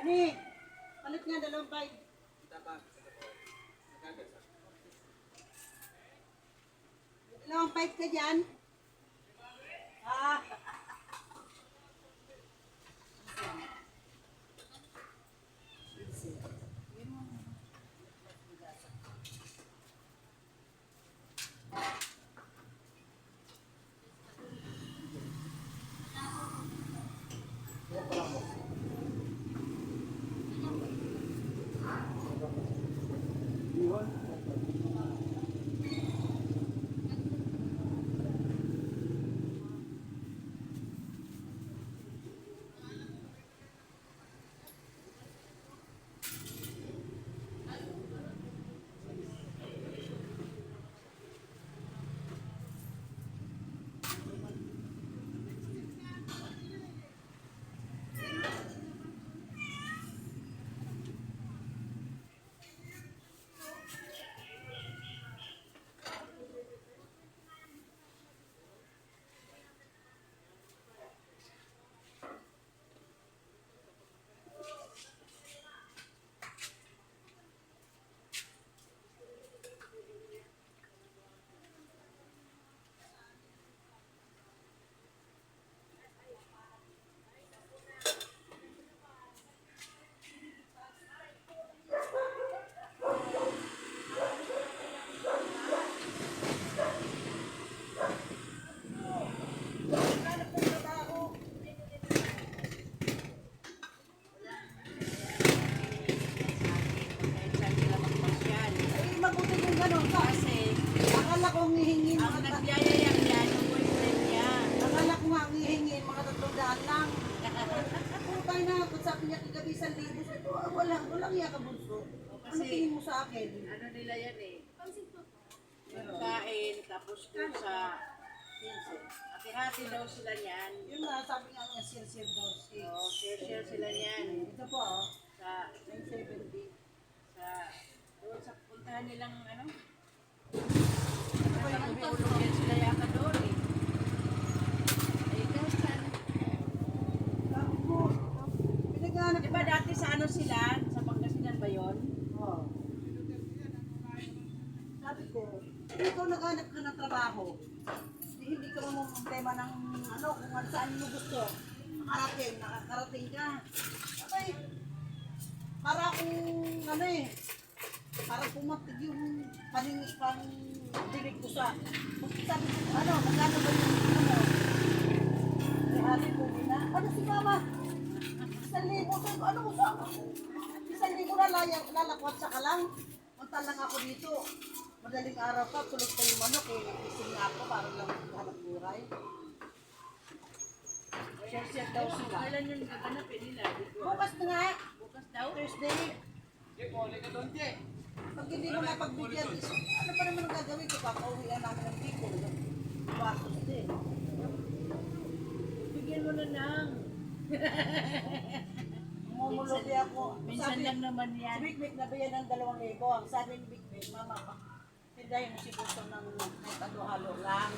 Ni, palit nga 2 bike. Dalawang bike ka dyan? Ah. Akong hihingin ang nagyayayang yan yung boyfriend niya. Akala ko nga ang hihingin mga 300 lang. Putay na, kung sabi niya kagabi 1,000, walang iya ka bunso. Ano tingin mo sa akin? Ano nila yan eh? Kain, tapos kung sa hati-hati daw sila niyan. Yun nga, sabi nga nga share daw. Oo, share sila niyan. Ito po oh. Sa 970. Doon sa puntahan nilang ano? Tumulong yan sila yata doon eh. Ay, kahit saan. Pinaghanap. Diba dati sa ano sila? Sa Pangasinan ba yun? Oo. Sabi ko, ikaw naghanap ka ng trabaho. Hindi ka mo problema ng ano, kung saan mo gusto. Nakakarating ka. Abay, para akong ano eh, para pumatig yung pang bibig ko sa, sabi ko, ano, magkano ba yung ano? May ate ko na, ano si mama? 1,000. Sabi ko, ano mo sa? 1,000 na lalakwat sa kalang. Magtalang ako dito. Madaling araw pa, tulog pa yung manok eh. Nagising na ako para lang maghanap buhay. Share daw sila. Kailan yung gaganapin nila? Bukas na nga. Bukas daw? Thursday. Pag hindi mo napagbigyan, ano pa naman ang gagawin ko? Papauwian namin ng Bicol. Bastos din. Bigyan mo na lang. Mumulubi ako. Minsan lang naman Si yan. Big Big nabigyan ng 2,000. Ang sabi ni Big Big, Mama, tindahin mo si Gusto ng may halo lang.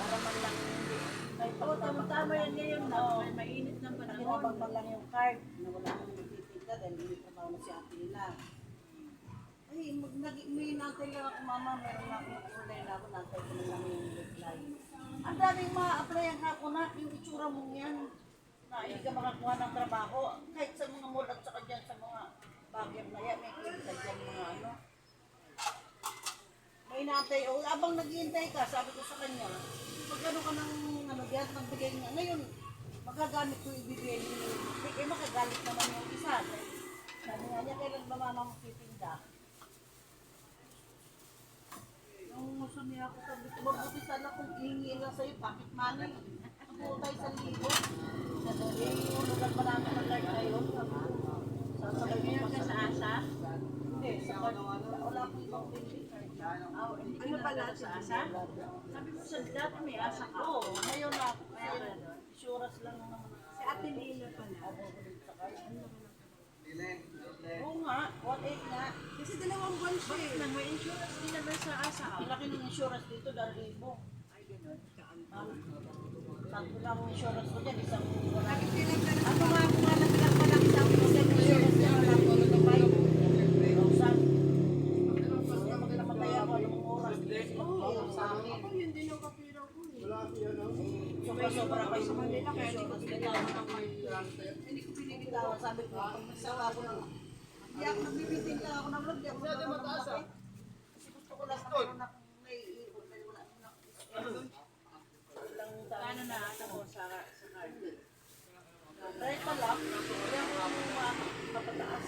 Para man lang hindi. May Oo, tama-tama yan ngayon na. Oo. May mainit ng Kinabag panahon. man lang yung card na wala nang nagtitinda dahil hindi trabaho na si ate nila. Ay, may nantay lang ako, Mama. Meron na akong kulay na ako. Nantay ko na lang yung reply. Ang daming ma-applyan ako na yung itsura mong yan. Na hindi ka makakuha ng trabaho. Kahit sa mga mall at saka dyan sa mga bagay na yan. May kita dyan mga ano. May inaantay. O, abang naghihintay ka, sabi ko sa kanya, pag ano ka ng ano yan, magbigay nga. Ngayon, magagamit ko ibigay ni Rick. Eh, makagalit naman yung isa. Sabi nga niya, kailan ba mama mo titinda? Nung gusto niya ako, sabi ko, mabuti sana kung ihingi lang sa'yo, pocket money. Ako tayo sa libo. Eh, ulugan pa namin ang card ngayon. Sasabay ko Ngayon pa ka sa asa? Hindi, sa card. Wala akong ibang pili card. Oh, hindi ka na sa asa? Sabi mo sa dati may asa ka. Oo, ngayon na ako. Kaya insurance lang naman. Si Ate Lina pala. Ako ulit sa card. Oo nga, 1,800 nga. Kasi 2 buwan siya eh. Nang may insurance din naman sa asa. Ang laki ng insurance dito, 2,000. Ay, gano'n. Tatlo lang ang insurance ko dyan, isang wala. Ako nga nagbilang pa lang isang Insurance niya, wala ko na may 5,000. Kaya magkamatay ako, anong oras, hindi sa akin. Ako yun din ang kapiraw ko eh. Sobra-sobra pa yung Manila kaya hindi ko bitawan ng hindi ko pinibitawan. Sabi ko, pag nagsawa ako ng hindi ako nagbibitin lang ako ng vlog, hindi ako nagsawa ng kape. Kasi gusto ko lang meron akong naiipon, may wala akong lang Paano na ako sa card? Dahil pa lang, kaya ko lang mapataas.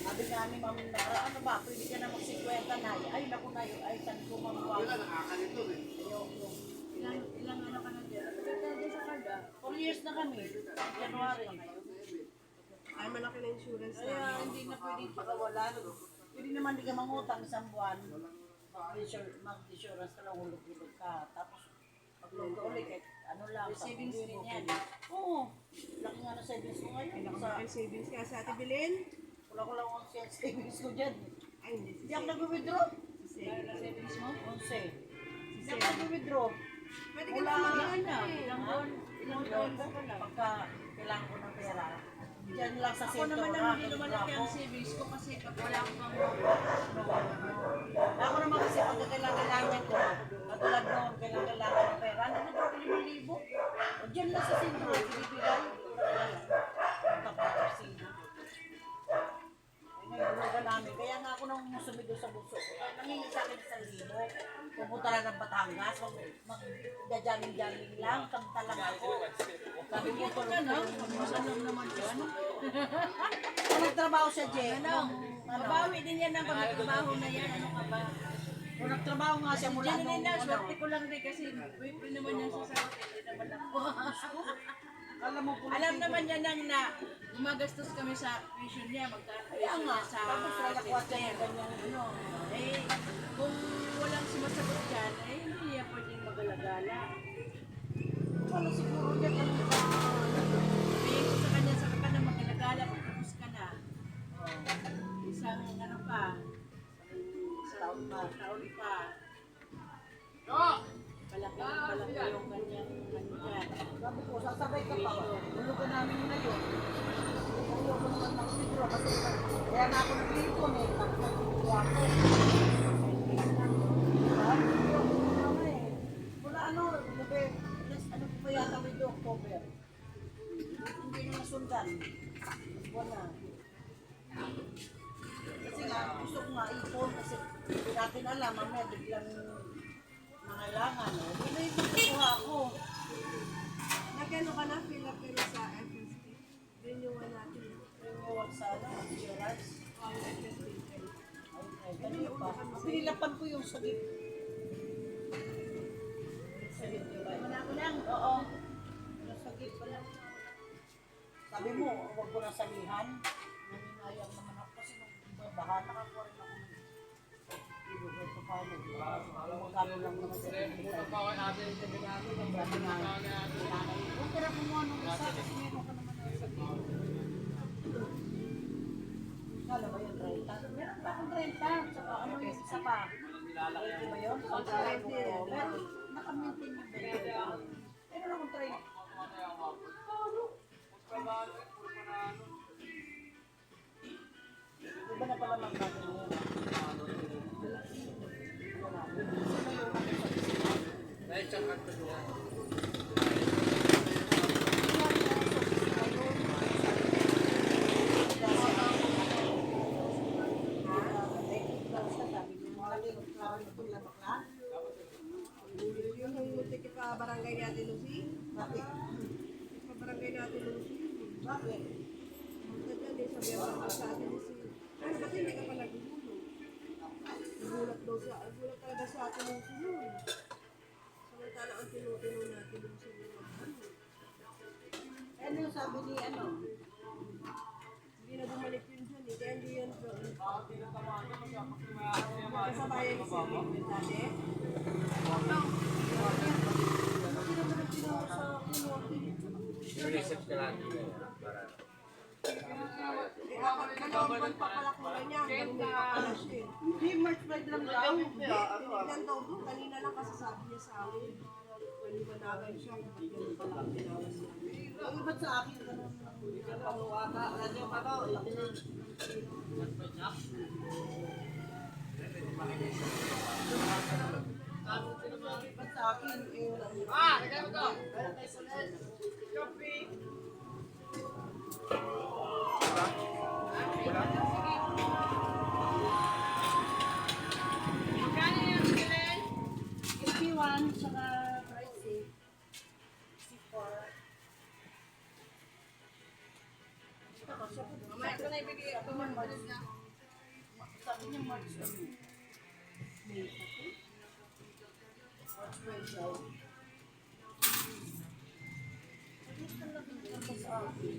Sabi nga ni Ma'am na, ano ba, pwede ka na mag-50 na. Ay, naku na yun. Ay, saan ko mamuha. Ayoko. Ilang ano ka na dyan? Ano ka na dyan sa card ah? 4 years na kami. January. Ay, malaki na insurance Kaya hindi na pwede pakawalan. Pwede naman di ka mangutang isang buwan. Mag-insurance ka lang, hulog-hulog ka. Tapos, pag-load ka ulit, kahit ano lang. Savings din yan. Oo. Laki nga na savings ko ngayon. Ay, savings ka sa Ate Bilin? Wala ko lang ang savings ko dyan. Ay, hindi. Hindi ako nag-withdraw. Savings mo? 11. Hindi ako nag-withdraw. Pwede ka na mag-ano. Ilang buwan? Ilang buwan ka pa lang. Pagka kailangan ko ng pera, dyan lang sa Ako center. naman ang hindi lumalaki ang savings ko kasi pag wala akong pang Ako naman kasi pag kailangan ko, katulad noon, kailangan ng pera, nag-withdraw ko 5,000. O dyan lang sa center, binibigay. Tapos ngayon, namin. Kaya nga ako nang sumido sa buso. Nangingi sa akin 1,000. Pupunta lang ng Batangas. Mag-jamming-jamming lang. Tamta lang ako. Sabi ko, ka na, masalam naman yan. kung nagtrabaho siya, Jen. Ano? Mabawi din yan ang pagkatrabaho na yan. Ano ka ba? Kung nagtrabaho nga siya mula Diyan nung nila, swerte ko lang rin kasi boyfriend naman yan sa sarap. Hindi naman ako. Alam mo, Alam naman niya nang na gumagastos kami sa tuition niya. Magkano kaya tuition nga. niya sa Tapos nalakwat siya semester. ng ganyan, ano. Eh, kung walang sumasagot dyan, eh hindi niya pwedeng magalagala. Ano siguro niya kung Sabihin ko sa kanya, sa ka na magalagala, pagtapos ka na. Isang ano pa, isang taon pa. Palaki yung kanyang ano dyan. sabi ko, sasabay ka pa. Lulugan namin yun na yun. Ayoko naman mag-withdraw kasi kaya nga ako nag-ipon eh. Tapos nag-withdraw ako. Wala ano, ano pa yata with October. Hindi na nasundan. Wala. Kasi nga, gusto ko nga ipon kasi hindi natin alam, mamaya biglang ano, yun na yung pagkukuha ko. Nagano ka na, fill up ka na sa FST. Renewal natin. Renewal sa ano, insurance. Yung FST. Ay, ganun pa. Pinilapan ko yung sagip. Sagip, di ba? Wala ko lang. Oo. Yung sagip pa lang. Sabi mo, huwag ko na salihan. Naninayang naman ako kasi nung bahala ka po rin ako. Ibigay ko pa mo. Magkano lang naman sa pinigay. Sabi nga, huwag ka na kumuha nung isa kasi meron ka naman na sagip. Kala ba yun, 30? Meron pa akong 30. Saka ano yung isa pa? 20 ba yun? Pero naka-maintain yung 20. Meron akong 30. Iba na pala ng bago mo. Yung muntik pa barangay natin, Lucy. Bakit? Pa barangay natin, Lucy. Bakit? Maganda din, sabi ako sa atin, Lucy. Ano ba hindi ka pa nagugulo? Nagulat daw siya. Nagulat talaga sa atin, Lucy yun. Samantala ang tinutino natin, Lucy. Ano yung sabi ni ano? Hindi na bumalik yun dyan, eh. Kaya hindi yan doon. Kasabayan ni Sir Rick dati. Eh, apat ka lang buwan pa pala ko niya. Ganun pa pala siya. eh. Hindi, March 5 lang daw. Tinignan daw doon. Kanina lang kasi sabi niya sa amin. Maliwanagan siya. Ba't ganun pala ang ginawa sa amin? Ang iba't sa akin, ganun. Iba't sa akin, eh, wala. SP1, saka pricey. C4. Mamaya ko na ibigay ako ng March. Sabi niya March ano? May pa to? March 12 daw. Sabi ka na binigyan sa akin.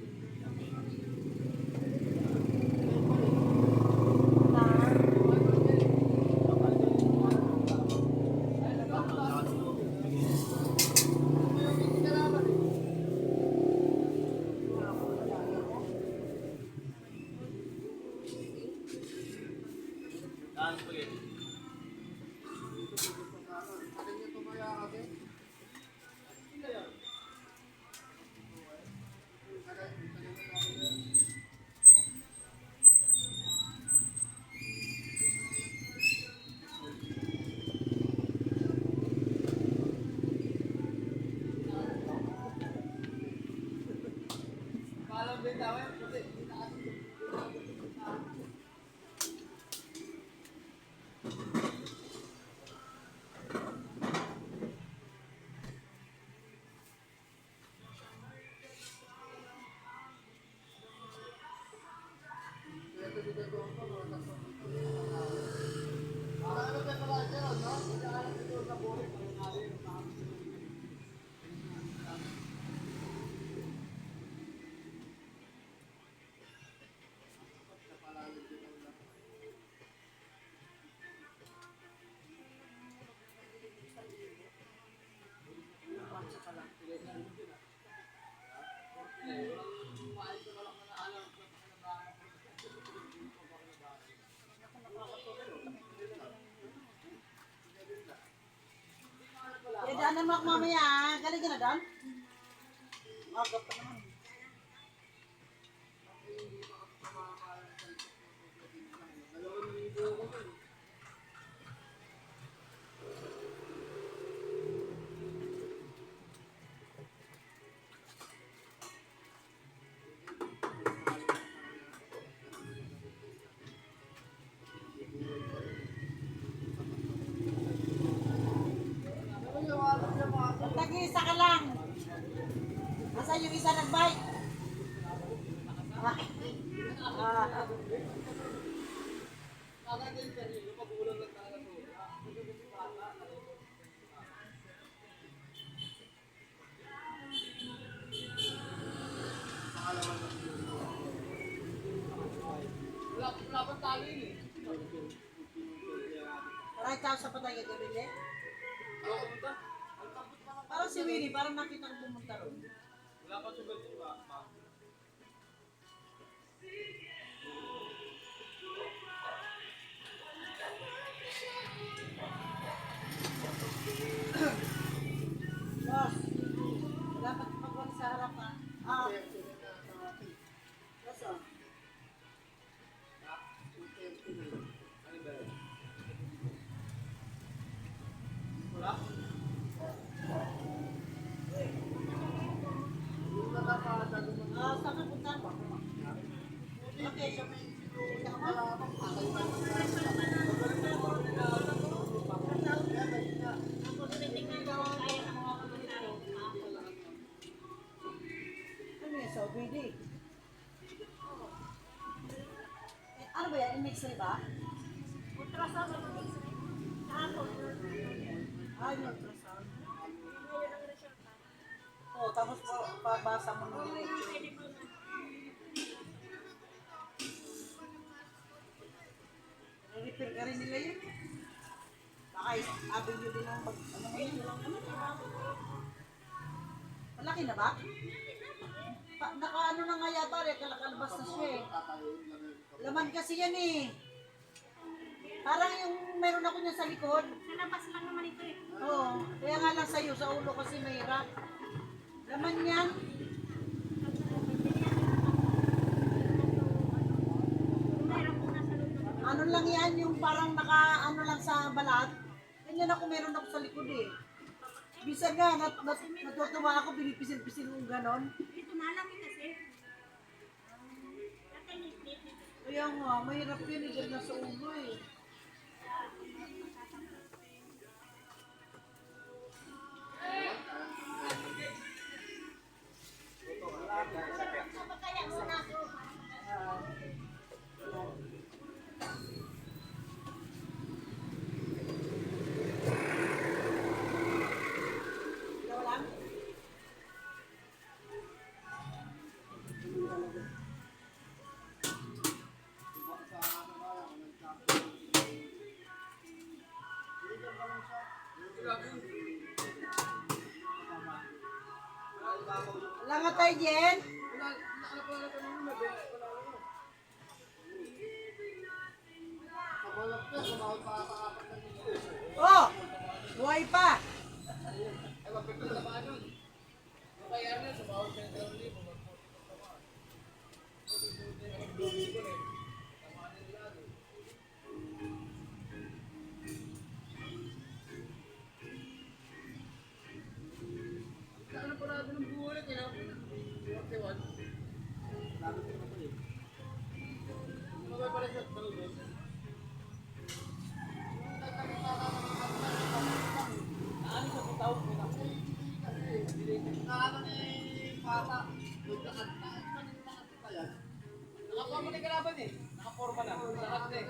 Daan naman ako mamaya. Galing ka na doon? Aga pa naman. Ah, Maraming tao sa patay ka bili. Parang si Willie, parang nakita ko pumunta ron. Boss, dapat magwala sa harap ha. Ah. Boss, oh. Ah, saan ka punta? Okay, so may ano yan, so BD? Ano ba yan? I-mix rin ba? Ultrasound ang x-ray. Kahapon. Ah, yung ultrasound. Ngayon ang resulta. Oh, tapos pabasa mo ng diretso. Pwede po na. Repair ka rin nila yun. Baka abin nyo din ang ano mo yun. Malaki na ba? Naka-ano na nga yata, nakalabas na siya eh. Laman kasi yan eh. Parang yung meron ako niya sa likod. Sa labas lang naman ito eh. Oo, kaya nga lang sa'yo, sa ulo kasi mahirap. Laman yan. Mayroon po nasa loob. Ano lang yan, yung parang naka-ano lang sa balat. Ganyan ako, meron ako sa likod eh. Bisa nga, natutuwa ako, binipisil-pisil kong ganon. Ito na lang eh kasi. Natinit-nit. Kaya nga, mahirap yun, dyan na sa ulo eh. Kaya sa nato. Ikaw lang? Wala nga tayo, Jen. Oh! Buhay pa! Nakaporma na kalaban eh. Nakaporma na. Lahat na eh.